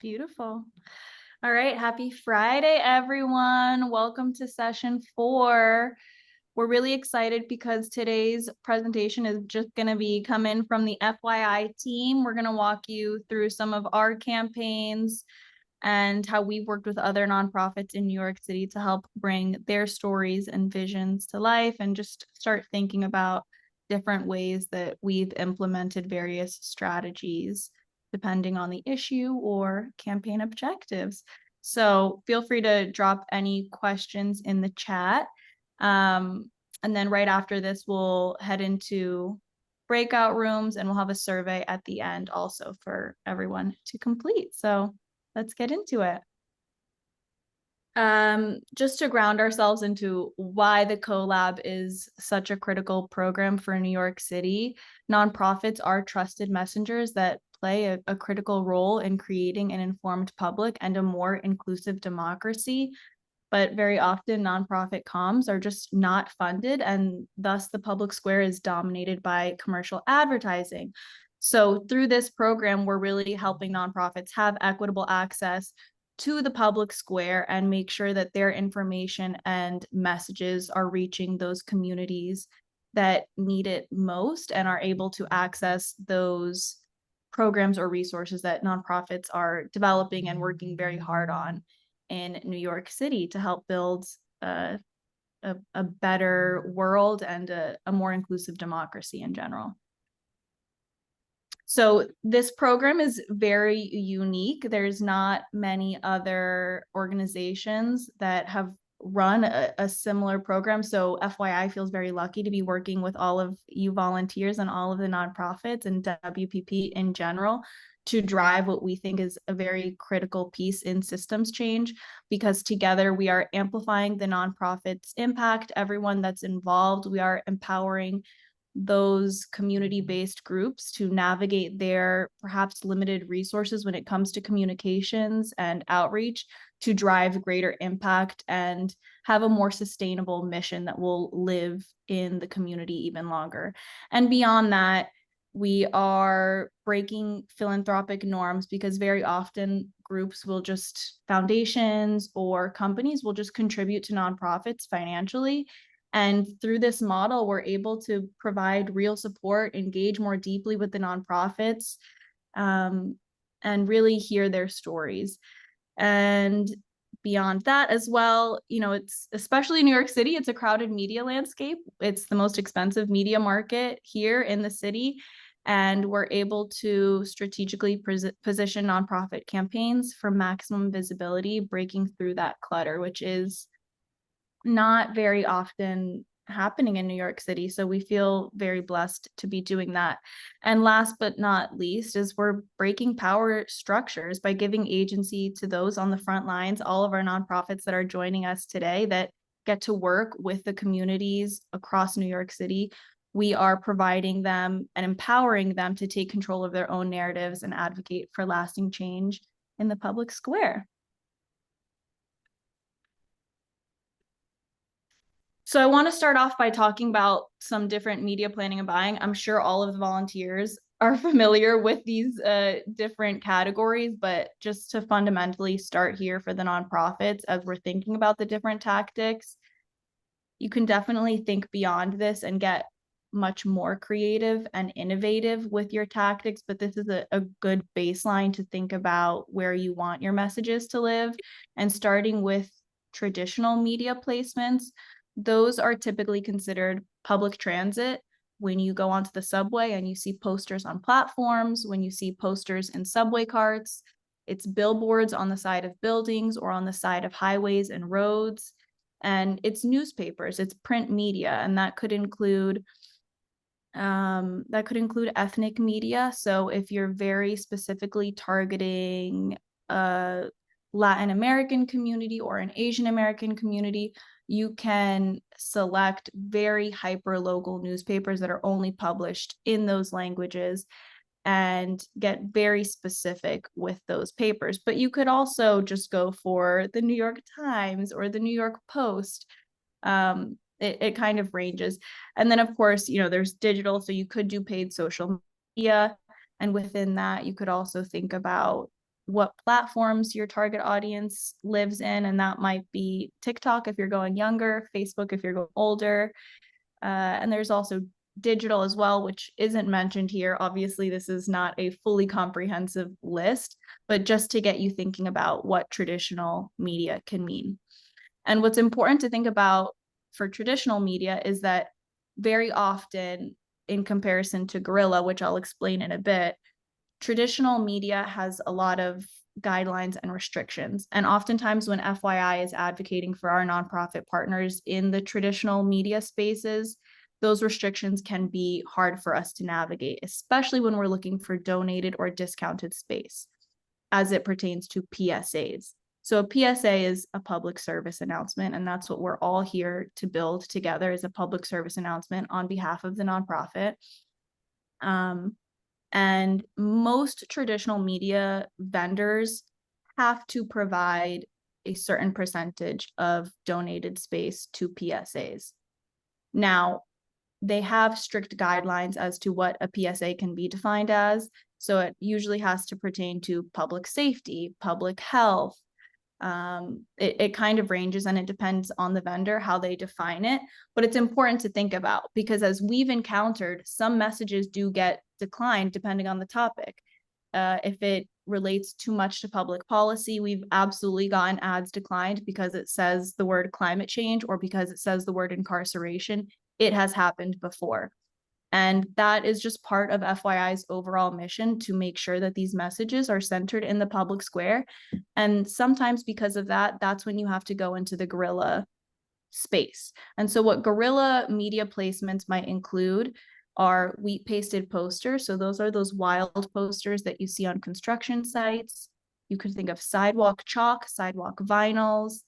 Beautiful. All right. Happy Friday, everyone. Welcome to session 4. We're really excited because today's presentation is just going to be coming from the FYI team. We're going to walk you through some of our campaigns and how we've worked with other nonprofits in New York City to help bring their stories and visions to life and just start thinking about different ways that we've implemented various strategies depending on the issue or campaign objectives. So feel free to drop any questions in the chat. And then right after this, we'll head into breakout rooms and we'll have a survey at the end also for everyone to complete. So let's get into it. Just to ground ourselves into why the collab is such a critical program for New York City, nonprofits are trusted messengers that play a critical role in creating an informed public and a more inclusive democracy. But very often nonprofit comms are just not funded, and thus the public square is dominated by commercial advertising. So through this program, we're really helping nonprofits have equitable access to the public square and make sure that their information and messages are reaching those communities that need it most and are able to access those programs or resources that nonprofits are developing and working very hard on in New York City to help build a better world and a more inclusive democracy in general. So this program is very unique. There's not many other organizations that have run a similar program. So FYI feels very lucky to be working with all of you volunteers and all of the nonprofits and WPP in general to drive what we think is a very critical piece in systems change, because together we are amplifying the nonprofit's impact, everyone that's involved. We are empowering those community-based groups to navigate their perhaps limited resources when it comes to communications and outreach to drive greater impact and have a more sustainable mission that will live in the community even longer. And beyond that, we are breaking philanthropic norms, because very often groups will just, foundations or companies will just contribute to nonprofits financially. And through this model, we're able to provide real support, engage more deeply with the nonprofits, and really hear their stories. And beyond that as well, it's, especially New York City, it's a crowded media landscape. It's the most expensive media market here in the city. And we're able to strategically position nonprofit campaigns for maximum visibility, breaking through that clutter, which is not very often happening in New York City. So we feel very blessed to be doing that. And last but not least is we're breaking power structures by giving agency to those on the front lines, all of our nonprofits that are joining us today that get to work with the communities across New York City. We are providing them and empowering them to take control of their own narratives and advocate for lasting change in the public square. So I want to start off by talking about some different media planning and buying. I'm sure all of the volunteers are familiar with these different categories, but just to fundamentally start here for the nonprofits as we're thinking about the different tactics, you can definitely think beyond this and get much more creative and innovative with your tactics, but this is a good baseline to think about where you want your messages to live. And starting with traditional media placements, those are typically considered public transit. When you go onto the subway and you see posters on platforms, when you see posters in subway carts, it's billboards on the side of buildings or on the side of highways and roads. And it's newspapers, it's print media, and that could include ethnic media. So if you're very specifically targeting a Latin American community or an Asian American community, you can select very hyper-local newspapers that are only published in those languages and get very specific with those papers. But you could also just go for the New York Times or the New York Post. It kind of ranges. And then, of course, there's digital, so you could do paid social media. And within that, you could also think about what platforms your target audience lives in, and that might be TikTok if you're going younger, Facebook if you're going older, and there's also digital as well, which isn't mentioned here. Obviously, this is not a fully comprehensive list, but just to get you thinking about what traditional media can mean. And what's important to think about for traditional media is that very often, in comparison to guerrilla, which I'll explain in a bit, traditional media has a lot of guidelines and restrictions. And oftentimes, when FYI is advocating for our nonprofit partners in the traditional media spaces, those restrictions can be hard for us to navigate, especially when we're looking for donated or discounted space as it pertains to PSAs. So a PSA is a public service announcement, and that's what we're all here to build together, is a public service announcement on behalf of the nonprofit. And most traditional media vendors have to provide a certain percentage of donated space to PSAs. Now, they have strict guidelines as to what a PSA can be defined as. So it usually has to pertain to public safety, public health. It kind of ranges, and it depends on the vendor how they define it. But it's important to think about, because as we've encountered, some messages do get declined depending on the topic. If it relates too much to public policy, we've absolutely gotten ads declined because it says the word climate change or because it says the word incarceration. It has happened before. And that is just part of FYI's overall mission, to make sure that these messages are centered in the public square. And sometimes because of that, that's when you have to go into the guerrilla space. And so what guerrilla media placements might include are wheat pasted posters. So those are those wild posters that you see on construction sites. You could think of sidewalk chalk, sidewalk vinyls,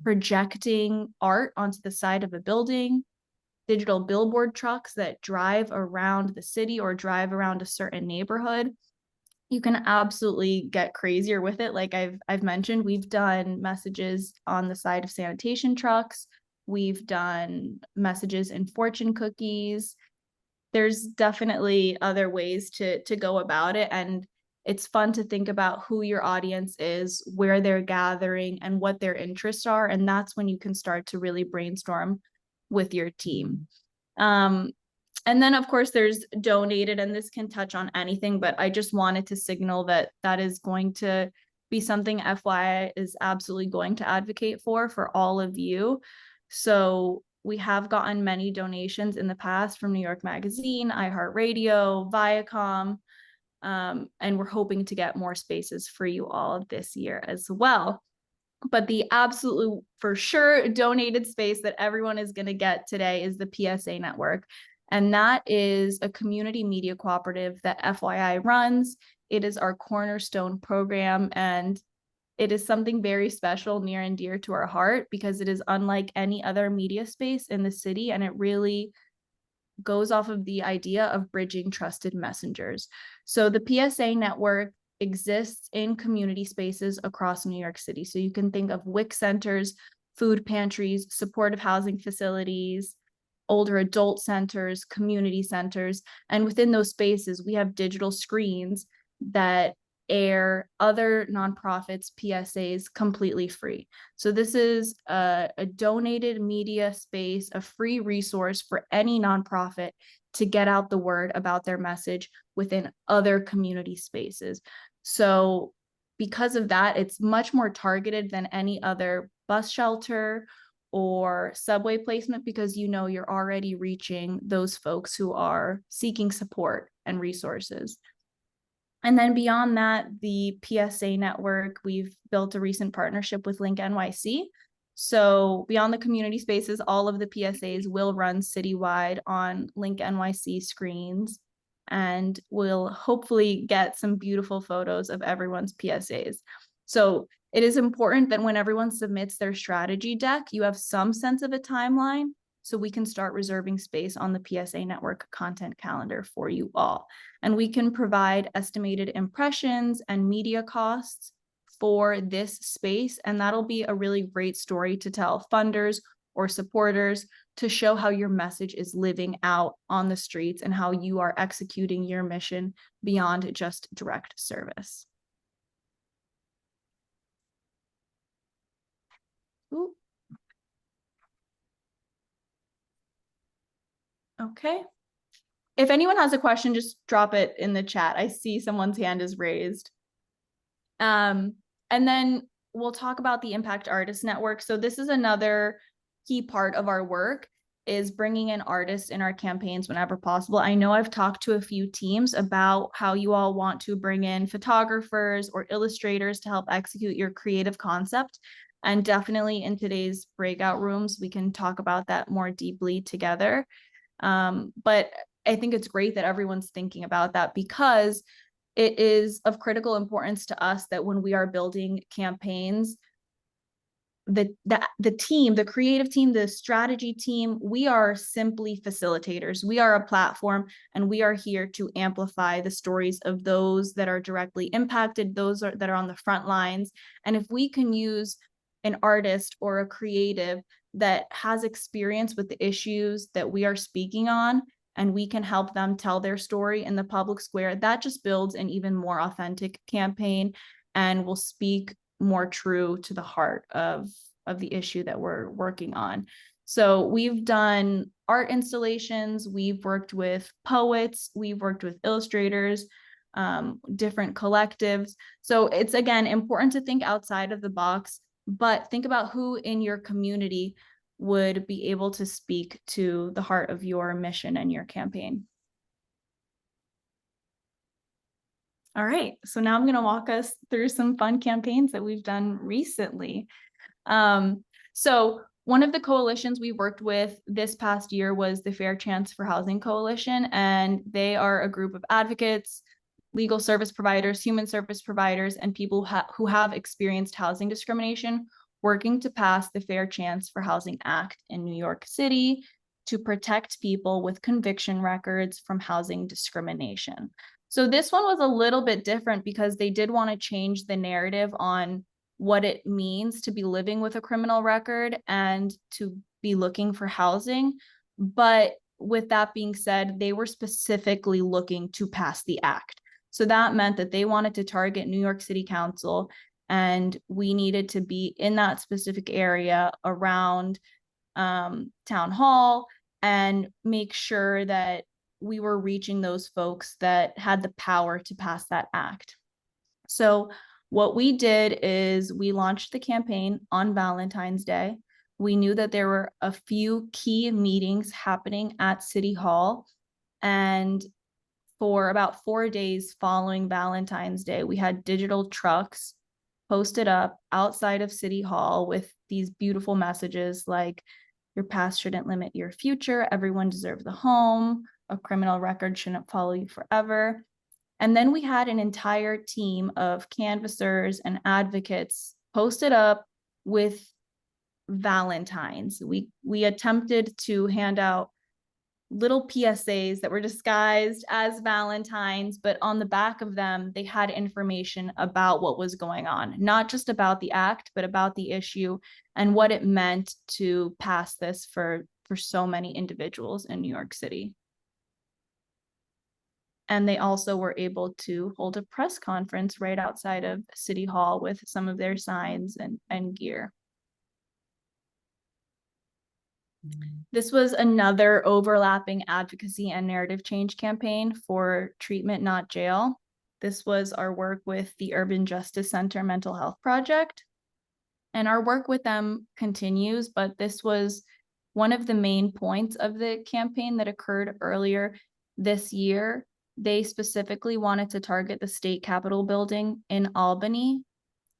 projecting art onto the side of a building, digital billboard trucks that drive around the city or drive around a certain neighborhood. You can absolutely get crazier with it. Like I've mentioned, we've done messages on the side of sanitation trucks. We've done messages in fortune cookies. There's definitely other ways to go about it. And it's fun to think about who your audience is, where they're gathering, and what their interests are. And that's when you can start to really brainstorm with your team. And then, of course, there's donated, and this can touch on anything, but I just wanted to signal that that is going to be something FYI is absolutely going to advocate for all of you. So we have gotten many donations in the past from New York Magazine, iHeartRadio, Viacom, and we're hoping to get more spaces for you all this year as well. But the absolute for sure donated space that everyone is going to get today is the PSA network. And that is a community media cooperative that FYI runs. It is our cornerstone program, and it is something very special, near and dear to our heart, because it is unlike any other media space in the city, and it really goes off of the idea of bridging trusted messengers. So the PSA network exists in community spaces across New York City. So you can think of WIC centers, food pantries, supportive housing facilities, older adult centers, community centers. And within those spaces, we have digital screens that air other nonprofits' PSAs completely free. So this is a donated media space, a free resource for any nonprofit to get out the word about their message within other community spaces. So because of that, it's much more targeted than any other bus shelter or subway placement, because you know you're already reaching those folks who are seeking support and resources. And then beyond that, the PSA network, we've built a recent partnership with Link NYC. So beyond the community spaces, all of the PSAs will run citywide on Link NYC screens, and we'll hopefully get some beautiful photos of everyone's PSAs. So it is important that when everyone submits their strategy deck, you have some sense of a timeline, so we can start reserving space on the PSA network content calendar for you all. And we can provide estimated impressions and media costs for this space. And that'll be a really great story to tell funders or supporters, to show how your message is living out on the streets and how you are executing your mission beyond just direct service. Ooh. Okay. If anyone has a question, just drop it in the chat. I see someone's hand is raised. And then we'll talk about the Impact Artist Network. So this is another key part of our work, is bringing in artists in our campaigns whenever possible. I know I've talked to a few teams about how you all want to bring in photographers or illustrators to help execute your creative concept. And definitely in today's breakout rooms, we can talk about that more deeply together. But I think it's great that everyone's thinking about that, because it is of critical importance to us that when we are building campaigns, the team, the creative team, the strategy team, we are simply facilitators. We are a platform, and we are here to amplify the stories of those that are directly impacted, that are on the front lines. And if we can use an artist or a creative that has experience with the issues that we are speaking on, and we can help them tell their story in the public square, that just builds an even more authentic campaign and will speak more true to the heart of the issue that we're working on. So we've done art installations, we've worked with poets, we've worked with illustrators, different collectives. So it's, again, important to think outside of the box, but think about who in your community would be able to speak to the heart of your mission and your campaign. All right, so now I'm going to walk us through some fun campaigns that we've done recently. So one of the coalitions we worked with this past year was the Fair Chance for Housing Coalition, and they are a group of advocates, legal service providers, human service providers, and people who have experienced housing discrimination, working to pass the Fair Chance for Housing Act in New York City to protect people with conviction records from housing discrimination. So this one was a little bit different because they did want to change the narrative on what it means to be living with a criminal record and to be looking for housing. But with that being said, they were specifically looking to pass the act. So that meant that they wanted to target New York City Council, and we needed to be in that specific area around town hall and make sure that we were reaching those folks that had the power to pass that act. So what we did is we launched the campaign on Valentine's Day. We knew that there were a few key meetings happening at City Hall, and for about 4 days following Valentine's Day, we had digital trucks posted up outside of City Hall with these beautiful messages like, your past shouldn't limit your future, everyone deserves a home, a criminal record shouldn't follow you forever. And then we had an entire team of canvassers and advocates posted up with Valentines. We attempted to hand out little PSAs that were disguised as Valentines, but on the back of them, they had information about what was going on, not just about the act, but about the issue and what it meant to pass this for so many individuals in New York City. And they also were able to hold a press conference right outside of City Hall with some of their signs and gear. This was another overlapping advocacy and narrative change campaign for Treatment Not Jail. This was our work with the Urban Justice Center Mental Health Project. And our work with them continues, but this was one of the main points of the campaign that occurred earlier this year. They specifically wanted to target the state capitol building in Albany,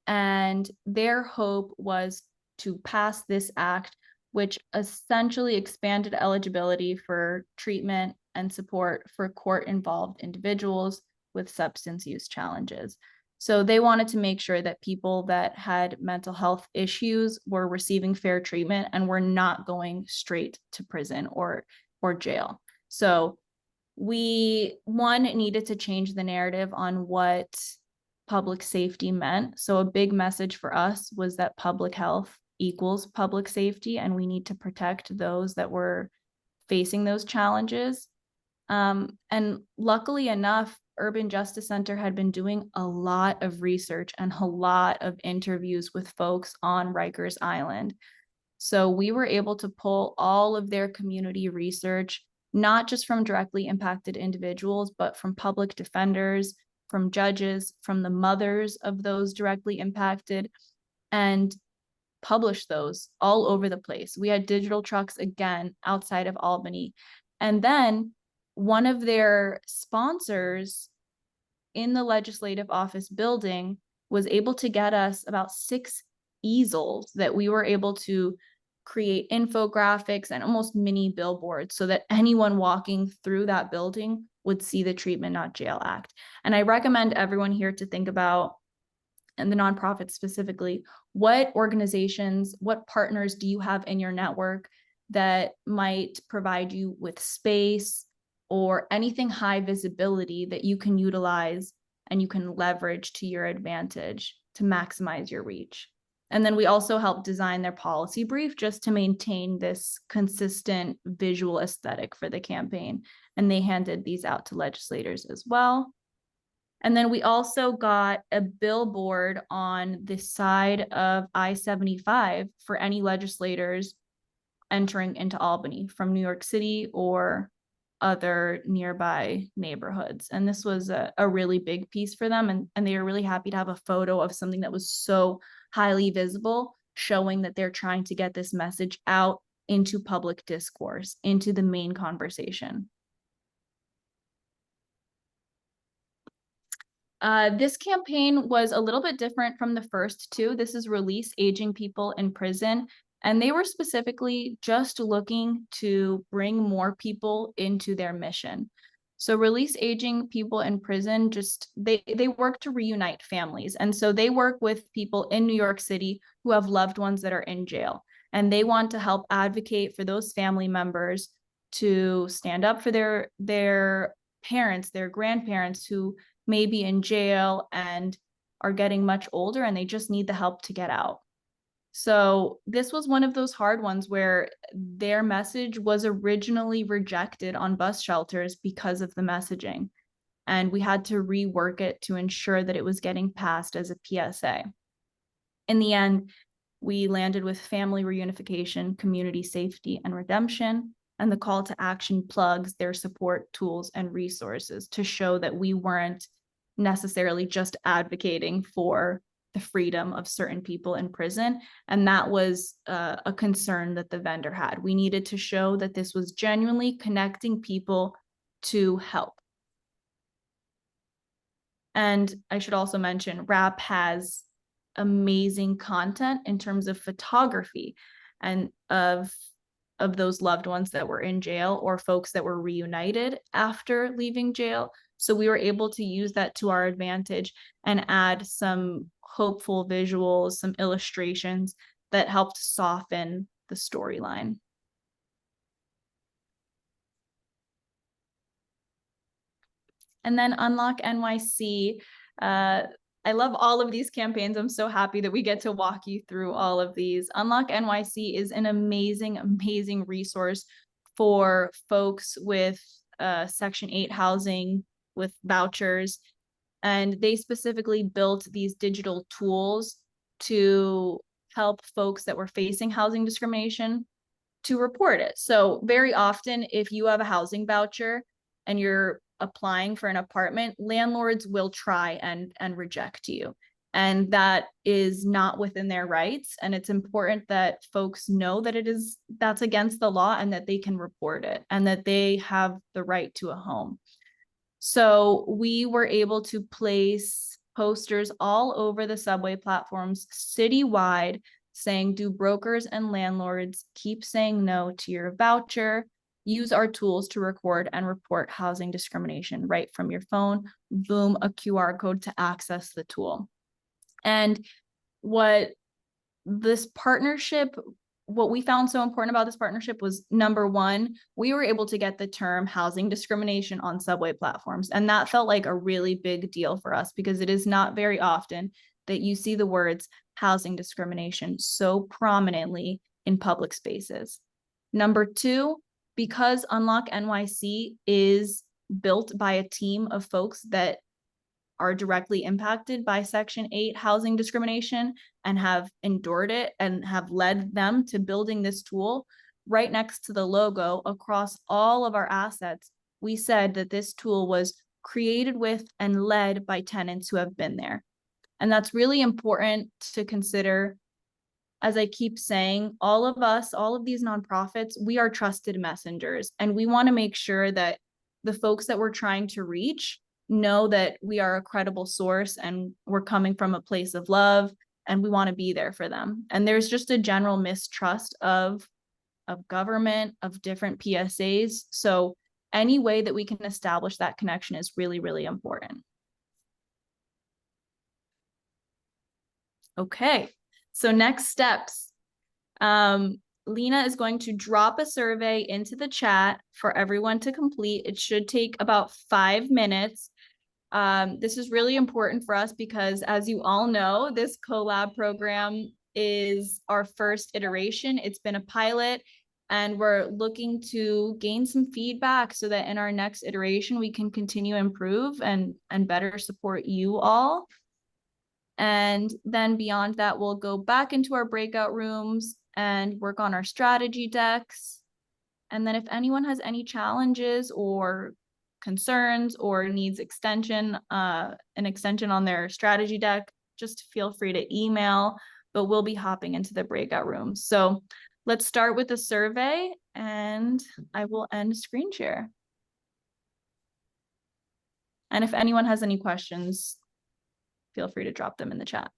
and their hope was to pass this act, which essentially expanded eligibility for treatment and support for court-involved individuals with substance use challenges. So they wanted to make sure that people that had mental health issues were receiving fair treatment and were not going straight to prison or jail. So we, one, needed to change the narrative on what public safety meant. So a big message for us was that public health equals public safety, and we need to protect those that were facing those challenges. And luckily enough, Urban Justice Center had been doing a lot of research and a lot of interviews with folks on Rikers Island. So we were able to pull all of their community research, not just from directly impacted individuals, but from public defenders, from judges, from the mothers of those directly impacted, and publish those all over the place. We had digital trucks again outside of Albany. And then one of their sponsors in the legislative office building was able to get us about 6 easels that we were able to create infographics and almost mini billboards so that anyone walking through that building would see the Treatment Not Jail Act. And I recommend everyone here to think about, and the nonprofits specifically, what organizations, what partners do you have in your network that might provide you with space or anything high visibility that you can utilize and you can leverage to your advantage to maximize your reach. And then we also help design their policy brief just to maintain this consistent visual aesthetic for the campaign. And they handed these out to legislators as well. And then we also got a billboard on the side of I-75 for any legislators entering into Albany from New York City or other nearby neighborhoods. And this was a really big piece for them. And they were really happy to have a photo of something that was so highly visible, showing that they're trying to get this message out into public discourse, into the main conversation. This campaign was a little bit different from the first two. This is Release Aging People in Prison. And they were specifically just looking to bring more people into their mission. So Release Aging People in Prison, they work to reunite families. And so they work with people in New York City who have loved ones that are in jail. And they want to help advocate for those family members to stand up for their parents, their grandparents who may be in jail and are getting much older and they just need the help to get out. So this was one of those hard ones where their message was originally rejected on bus shelters because of the messaging. And we had to rework it to ensure that it was getting passed as a PSA. In the end, we landed with family reunification, community safety, and redemption. And the call to action plugs their support tools and resources to show that we weren't necessarily just advocating for the freedom of certain people in prison. And that was a concern that the vendor had. We needed to show that this was genuinely connecting people to help. And I should also mention, RAP has amazing content in terms of photography and of those loved ones that were in jail or folks that were reunited after leaving jail. So we were able to use that to our advantage and add some hopeful visuals, some illustrations that helped soften the storyline. And then Unlock NYC. I love all of these campaigns. I'm so happy that we get to walk you through all of these. Unlock NYC is an amazing, amazing resource for folks with Section 8 housing, with vouchers. And they specifically built these digital tools to help folks that were facing housing discrimination to report it. So very often, if you have a housing voucher and you're applying for an apartment, landlords will try and reject you. And that is not within their rights. And it's important that folks know that that's against the law and that they can report it and that they have the right to a home. So we were able to place posters all over the subway platforms citywide saying, do brokers and landlords keep saying no to your voucher? Use our tools to record and report housing discrimination right from your phone. Boom, a QR code to access the tool. And what we found so important about this partnership was, number one, we were able to get the term housing discrimination on subway platforms. And that felt like a really big deal for us because it is not very often that you see the words housing discrimination so prominently in public spaces. Number two, because Unlock NYC is built by a team of folks that are directly impacted by Section 8 housing discrimination and have endured it and have led them to building this tool, right next to the logo across all of our assets, we said that this tool was created with and led by tenants who have been there. And that's really important to consider. As I keep saying, all of us, all of these nonprofits, we are trusted messengers, and we want to make sure that the folks that we're trying to reach know that we are a credible source and we're coming from a place of love and we want to be there for them. And there's just a general mistrust of government, of different PSAs. So any way that we can establish that connection is really, really important. Okay, so next steps. Lena is going to drop a survey into the chat for everyone to complete. It should take about 5 minutes. This is really important for us because, as you all know, this collab program is our first iteration. It's been a pilot, and we're looking to gain some feedback so that in our next iteration, we can continue to improve and better support you all. And then beyond that, we'll go back into our breakout rooms and work on our strategy decks. And then if anyone has any challenges or concerns or needs an extension on their strategy deck, just feel free to email, but we'll be hopping into the breakout rooms. So let's start with the survey, and I will end screen share. And if anyone has any questions, feel free to drop them in the chat.